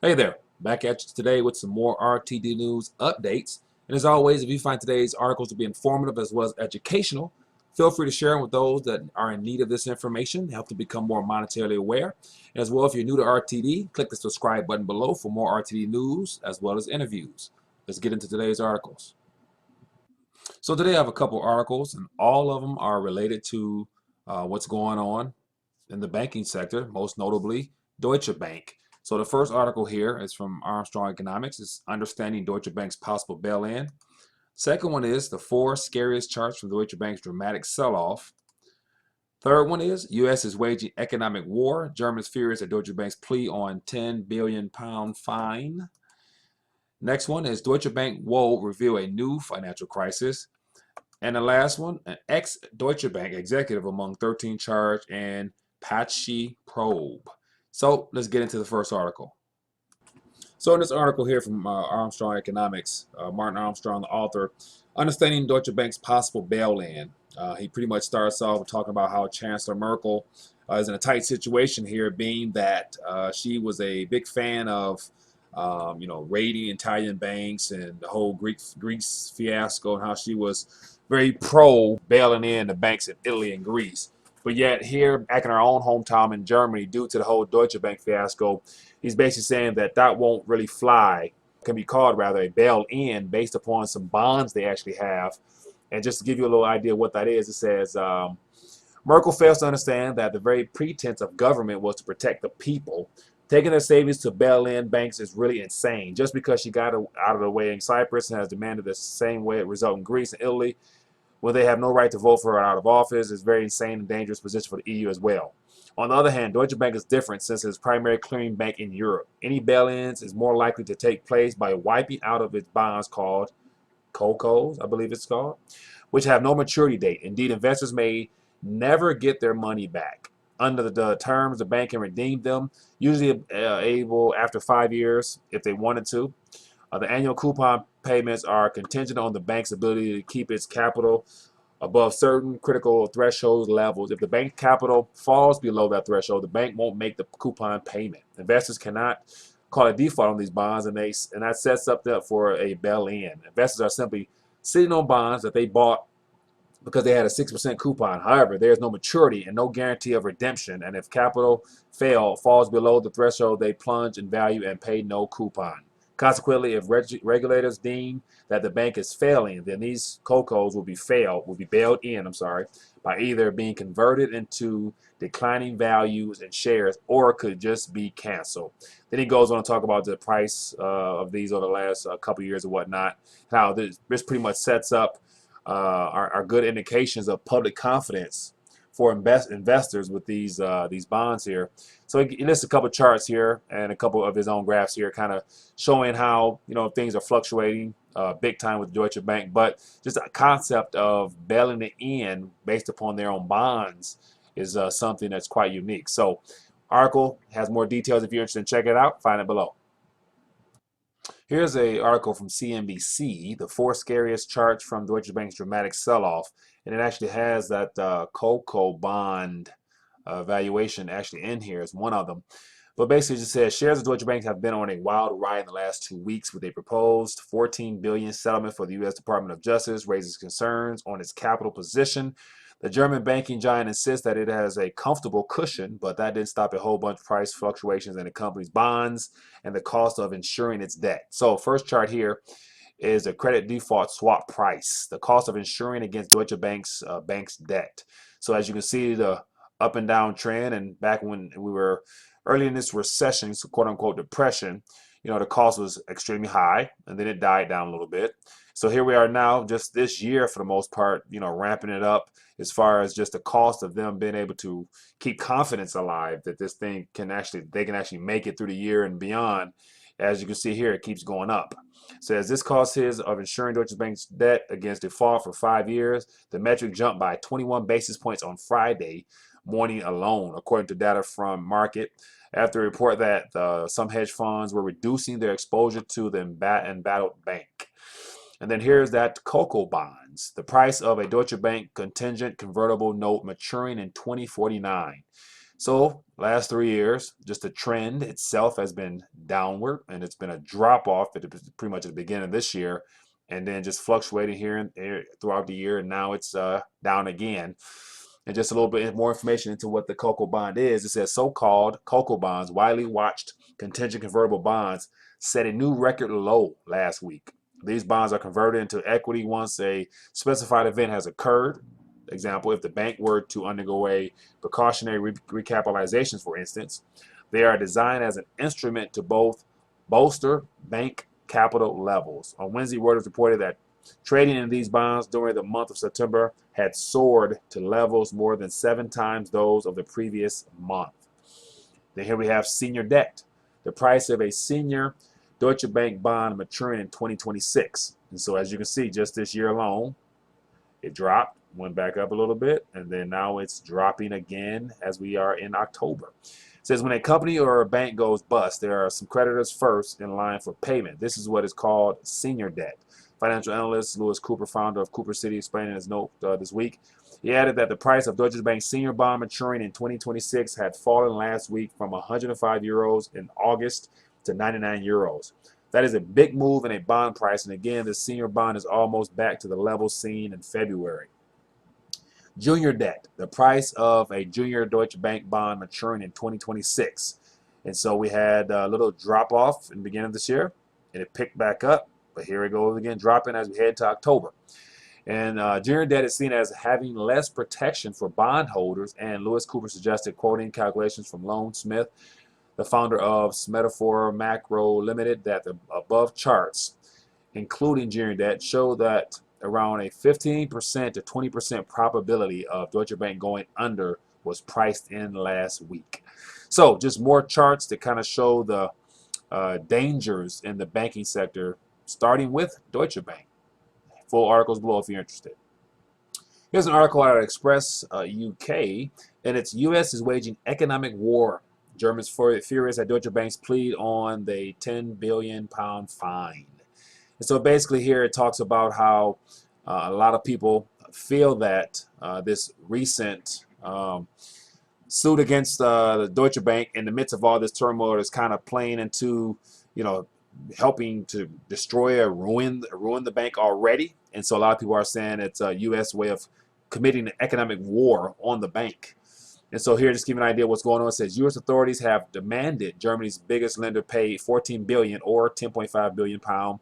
Hey there, back at you today with some more RTD news updates. And as always, if you find today's articles to be informative as well as educational, feel free to share them with those that are in need of this information, help to become more monetarily aware. And as well, if you're new to RTD, click the subscribe button below for more RTD news as well as interviews. Let's get into today's articles. So today I have a couple articles, and all of them are related to what's going on in the banking sector, most notably Deutsche Bank. So the first article here is from Armstrong Economics. It's understanding Deutsche Bank's possible bail-in. Second one is the four scariest charts from Deutsche Bank's dramatic sell-off. Third one is U.S. is waging economic war. Germans furious at Deutsche Bank's plea on £10 billion fine. Next one is Deutsche Bank woe reveal a new financial crisis. And the last one, an ex-Deutsche Bank executive among 13 charged in Paschi probe. So let's get into the first article. So in this article here from Armstrong Economics, Martin Armstrong, the author, understanding Deutsche Bank's possible bail-in. He pretty much starts off with talking about how Chancellor Merkel is in a tight situation here, being that she was a big fan of raiding Italian banks and the whole Greece fiasco, and how she was very pro bailing in the banks in Italy and Greece. But yet here, back in our own hometown in Germany, due to the whole Deutsche Bank fiasco, he's basically saying that that won't really fly, can be called rather a bail-in based upon some bonds they actually have. And just to give you a little idea of what that is, it says, Merkel fails to understand that the very pretense of government was to protect the people. Taking their savings to bail in banks is really insane. Just because she got out of the way in Cyprus and has demanded the same way it result in Greece and Italy, when they have no right to vote for her out of office, is very insane and dangerous position for the EU as well. On the other hand, Deutsche Bank is different since it's primary clearing bank in Europe. Any bail-ins is more likely to take place by wiping out of its bonds called CoCos, I believe it's called, which have no maturity date. Indeed, investors may never get their money back. Under the terms, the bank can redeem them, usually able after 5 years if they wanted to. The annual coupon payments are contingent on the bank's ability to keep its capital above certain critical threshold levels. If the bank capital falls below that threshold, the bank won't make the coupon payment. Investors cannot call a default on these bonds, and that sets up for a bail-in. Investors are simply sitting on bonds that they bought because they had a 6% coupon. However, there is no maturity and no guarantee of redemption, and if capital falls below the threshold, they plunge in value and pay no coupon. Consequently, if regulators deem that the bank is failing, then these CoCos will be bailed in, by either being converted into declining values and shares, or could just be canceled. Then he goes on to talk about the price of these over the last couple of years and whatnot, how this pretty much sets up are good indications of public confidence for investors with these bonds here. So he lists a couple charts here and a couple of his own graphs here, kind of showing how things are fluctuating big time with Deutsche Bank, but just a concept of bailing it in based upon their own bonds is something that's quite unique. So article has more details. If you're interested, check it out. Find it below. Here's an article from CNBC, the four scariest charts from Deutsche Bank's dramatic sell-off, and it actually has that CoCo bond valuation actually in here as one of them. But basically, it just says shares of Deutsche Bank have been on a wild ride in the last 2 weeks with a proposed $14 billion settlement for the U.S. Department of Justice raises concerns on its capital position. The German banking giant insists that it has a comfortable cushion, but that didn't stop a whole bunch of price fluctuations in the company's bonds and the cost of insuring its debt. So first chart here is a credit default swap price, the cost of insuring against Deutsche Bank's debt. So as you can see, the up and down trend, and back when we were early in this recession, so quote unquote depression, the cost was extremely high, and then it died down a little bit. So here we are now, just this year for the most part, ramping it up as far as just the cost of them being able to keep confidence alive that this thing they can actually make it through the year and beyond. As you can see here, it keeps going up. So as this cost is of insuring Deutsche Bank's debt against default for 5 years, the metric jumped by 21 basis points on Friday morning alone, according to data from Market, after a report that some hedge funds were reducing their exposure to the embattled bank. And then here's that CoCo bonds, the price of a Deutsche Bank contingent convertible note maturing in 2049. So last 3 years, just the trend itself has been downward, and it's been a drop off pretty much at the beginning of this year, and then just fluctuating here and there throughout the year, and now it's down again. And just a little bit more information into what the COCO bond is. It says so-called COCO bonds, widely watched contingent convertible bonds, set a new record low last week. These bonds are converted into equity once a specified event has occurred. Example, if the bank were to undergo a precautionary recapitalizations, for instance, they are designed as an instrument to both bolster bank capital levels. On Wednesday, Reuters reported that trading in these bonds during the month of September had soared to levels more than 7 times those of the previous month. Then here we have senior debt. The price of a senior Deutsche Bank bond maturing in 2026. And so as you can see, just this year alone, it dropped, went back up a little bit, and then now it's dropping again as we are in October. It says when a company or a bank goes bust, there are some creditors first in line for payment. This is what is called senior debt. Financial analyst Louis Cooper, founder of Cooper City, explained in his note this week. He added that the price of Deutsche Bank's senior bond maturing in 2026 had fallen last week from 105 euros in August to 99 euros. That is a big move in a bond price, and again, the senior bond is almost back to the level seen in February. Junior debt, the price of a junior Deutsche Bank bond maturing in 2026. And so we had a little drop off in the beginning of this year, and it picked back up, but here it goes again, dropping as we head to October. And junior debt is seen as having less protection for bondholders, and Louis Cooper suggested, quoting calculations from Lone Smith, the founder of Smetaphor Macro Limited, that the above charts, including junior debt, show that around a 15% to 20% probability of Deutsche Bank going under was priced in last week. So just more charts to kind of show the dangers in the banking sector, starting with Deutsche Bank. Full articles below if you're interested. Here's an article out of Express UK, and it's U.S. is waging economic war. Germans furious at Deutsche Bank's plea on the £10 billion fine. And so basically here it talks about how a lot of people feel that this recent suit against the Deutsche Bank in the midst of all this turmoil is kind of playing into, helping to destroy or ruin the bank already. And so a lot of people are saying it's a U.S. way of committing an economic war on the bank. And so here, just to give you an idea of what's going on, it says U.S. authorities have demanded Germany's biggest lender pay 14 billion or 10.5 billion pound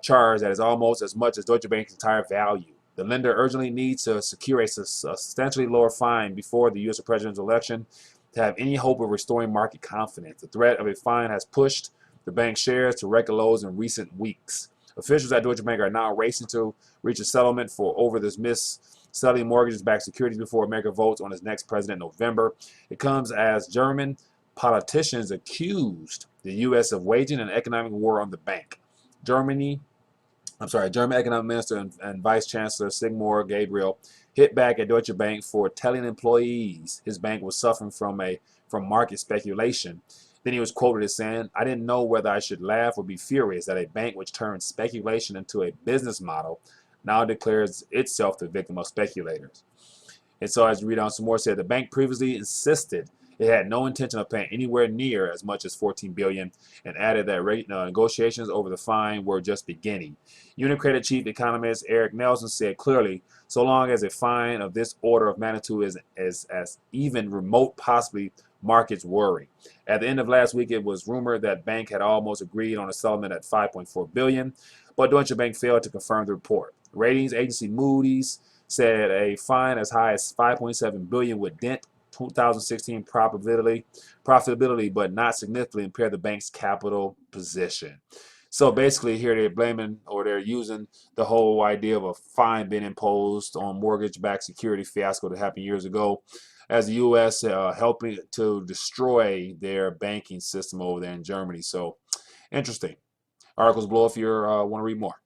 charge that is almost as much as Deutsche Bank's entire value. The lender urgently needs to secure a substantially lower fine before the U.S. presidential election to have any hope of restoring market confidence. The threat of a fine has pushed the bank's shares to record lows in recent weeks. Officials at Deutsche Bank are now racing to reach a settlement for over this selling mortgages-backed securities before America votes on its next president in November. It comes as German politicians accused the U.S. of waging an economic war on the bank. German economic minister and vice chancellor Sigmar Gabriel hit back at Deutsche Bank for telling employees his bank was suffering from market speculation. Then he was quoted as saying, "I didn't know whether I should laugh or be furious that a bank which turned speculation into a business model now declares itself the victim of speculators." And so as you read on some more, said the bank previously insisted it had no intention of paying anywhere near as much as 14 billion, and added that negotiations over the fine were just beginning. UniCredit chief economist Eric Nelson said clearly, so long as a fine of this order of magnitude is as even remote possibly, markets worry. At the end of last week, it was rumored that bank had almost agreed on a settlement at 5.4 billion, but Deutsche Bank failed to confirm the report. Ratings agency Moody's said a fine as high as 5.7 billion would dent 2016 profitability, but not significantly impair the bank's capital position. So basically here they're blaming, or they're using the whole idea of a fine being imposed on mortgage-backed security fiasco that happened years ago as the U.S. Helping to destroy their banking system over there in Germany. So interesting. Articles below if you want to read more.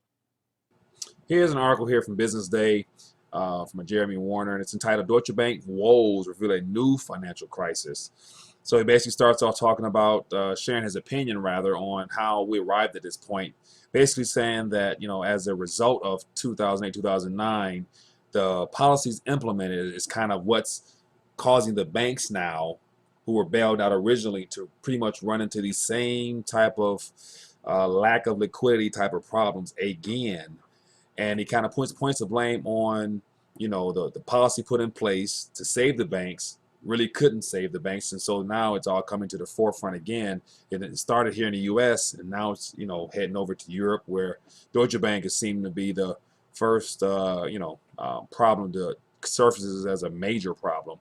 Here's an article here from Business Day from Jeremy Warner, and it's entitled Deutsche Bank Woes Reveal a New Financial Crisis. So he basically starts off talking about sharing his opinion rather on how we arrived at this point, basically saying that, as a result of 2008, 2009, the policies implemented is kind of what's causing the banks now, who were bailed out originally, to pretty much run into these same type of lack of liquidity type of problems again. And he kind of points the blame on, the policy put in place to save the banks really couldn't save the banks, and so now it's all coming to the forefront again. And it started here in the U.S. and now it's heading over to Europe, where Deutsche Bank is seeming to be the first problem to surfaces as a major problem.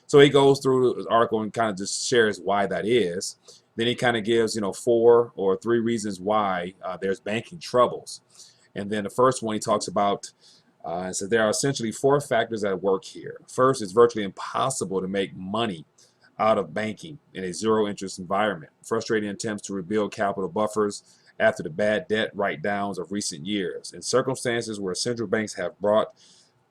So he goes through his article and kind of just shares why that is. Then he kind of gives 4 or 3 reasons why there's banking troubles. And then the first one he talks about, so there are essentially 4 factors at work here. First, it's virtually impossible to make money out of banking in a zero-interest environment. Frustrating attempts to rebuild capital buffers after the bad debt write-downs of recent years. In circumstances where central banks have bought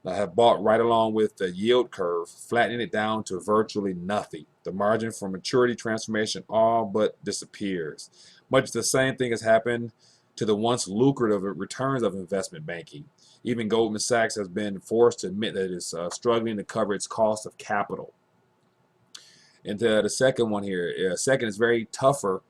right along with the yield curve, flattening it down to virtually nothing. The margin for maturity transformation all but disappears. Much the same thing has happened to the once lucrative returns of investment banking. Even Goldman Sachs has been forced to admit that it is struggling to cover its cost of capital. And the second one here, second is very tougher.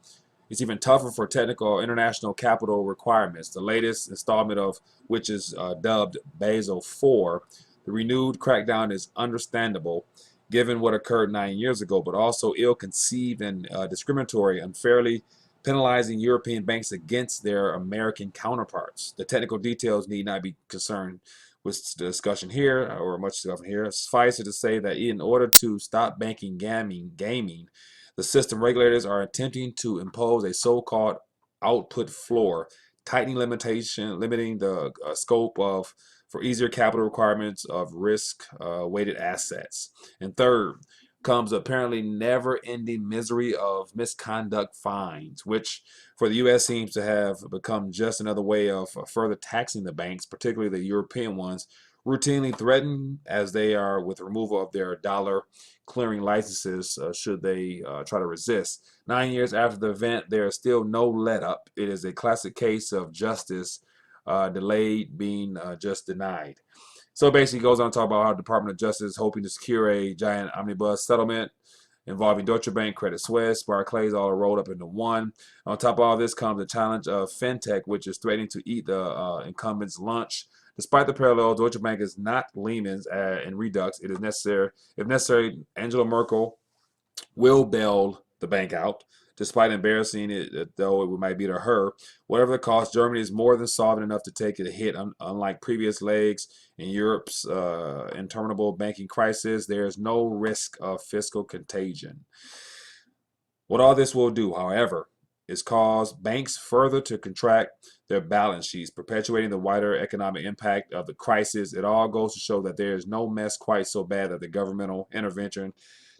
It's even tougher for technical international capital requirements. The latest installment of which is dubbed Basel IV. The renewed crackdown is understandable given what occurred 9 years ago, but also ill-conceived and discriminatory, unfairly penalizing European banks against their American counterparts. The technical details need not be concerned with the discussion here, or much discussion here. Suffice it to say that in order to stop banking gaming, the system regulators are attempting to impose a so-called output floor, tightening limiting the scope for easier capital requirements of risk-weighted assets. And third comes apparently never-ending misery of misconduct fines, which for the U.S. seems to have become just another way of further taxing the banks, particularly the European ones, routinely threatened as they are with removal of their dollar clearing licenses should they try to resist. 9 years after the event, there is still no let-up. It is a classic case of justice delayed being just denied. So basically, goes on to talk about how the Department of Justice is hoping to secure a giant omnibus settlement involving Deutsche Bank, Credit Suisse, Barclays, all rolled up into one. On top of all this comes the challenge of fintech, which is threatening to eat the incumbents' lunch. Despite the parallel, Deutsche Bank is not Lehman's in Redux. It is necessary. If necessary, Angela Merkel will bail the bank out. Despite embarrassing it, though it might be to her, whatever the cost, Germany is more than solvent enough to take a hit. Unlike previous legs in Europe's interminable banking crisis, there is no risk of fiscal contagion. What all this will do, however, is cause banks further to contract their balance sheets, perpetuating the wider economic impact of the crisis. It all goes to show that there is no mess quite so bad that the governmental intervention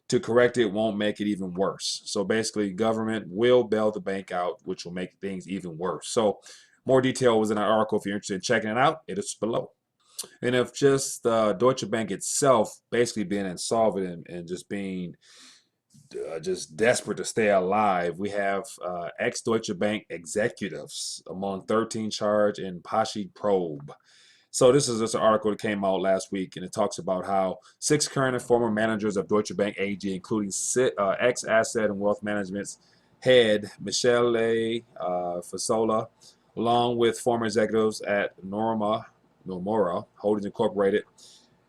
to correct it won't make it even worse. So basically, government will bail the bank out, which will make things even worse. So more detail was in our article. If you're interested in checking it out, it is below. And if just Deutsche Bank itself basically being insolvent and just being just desperate to stay alive, we have ex-Deutsche Bank executives among 13 charged in Paschi probe. So this is just an article that came out last week, and it talks about how 6 current and former managers of Deutsche Bank AG, including ex-asset and wealth management's head Michele Fasola, along with former executives at Nomura Holdings Incorporated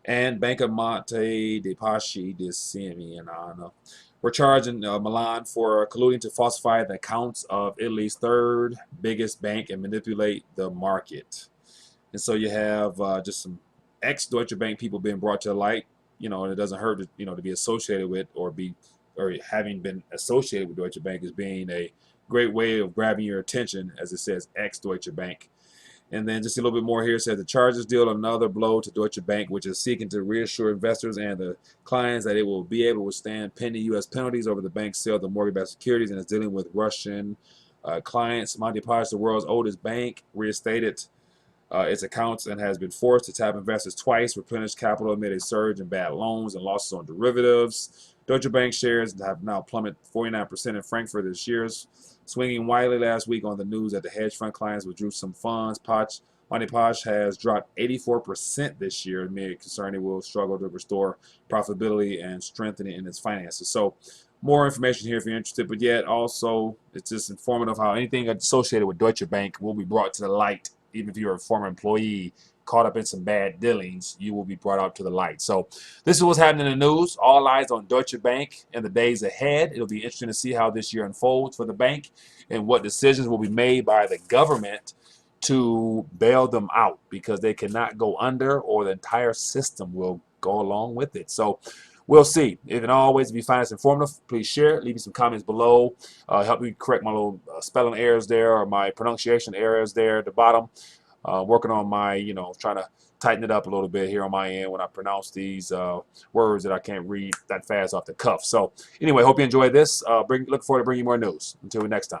and Banca Monte dei Paschi di Siena, were charged in Milan for colluding to falsify the accounts of Italy's 3rd biggest bank and manipulate the market. And so you have just some ex-Deutsche Bank people being brought to light, and it doesn't hurt to, to be associated with or having been associated with Deutsche Bank as being a great way of grabbing your attention, as it says ex-Deutsche Bank. And then just a little bit more here, it says the charges deal another blow to Deutsche Bank, which is seeking to reassure investors and the clients that it will be able to withstand pending U.S. penalties over the bank's sale of the mortgage-backed securities, and is dealing with Russian clients. Monte Paschi, the world's oldest bank, reinstated its accounts and has been forced to tap investors twice, replenish capital amid a surge in bad loans and losses on derivatives. Deutsche Bank shares have now plummeted 49% in Frankfurt this year, swinging widely last week on the news that the hedge fund clients withdrew some funds. Money Posh has dropped 84% this year, amid concern it will struggle to restore profitability and strengthening in its finances. So more information here if you're interested, but yet also it's just informative how anything associated with Deutsche Bank will be brought to the light. Even if you're a former employee caught up in some bad dealings, you will be brought out to the light. So this is what's happening in the news. All eyes on Deutsche Bank in the days ahead. It'll be interesting to see how this year unfolds for the bank and what decisions will be made by the government to bail them out, because they cannot go under or the entire system will go along with it. So we'll see. If and always, if you find this informative, please share it. Leave me some comments below. Help me correct my little spelling errors there or my pronunciation errors there at the bottom. Working on my, trying to tighten it up a little bit here on my end when I pronounce these words that I can't read that fast off the cuff. So anyway, hope you enjoyed this. Look forward to bringing you more news. Until next time.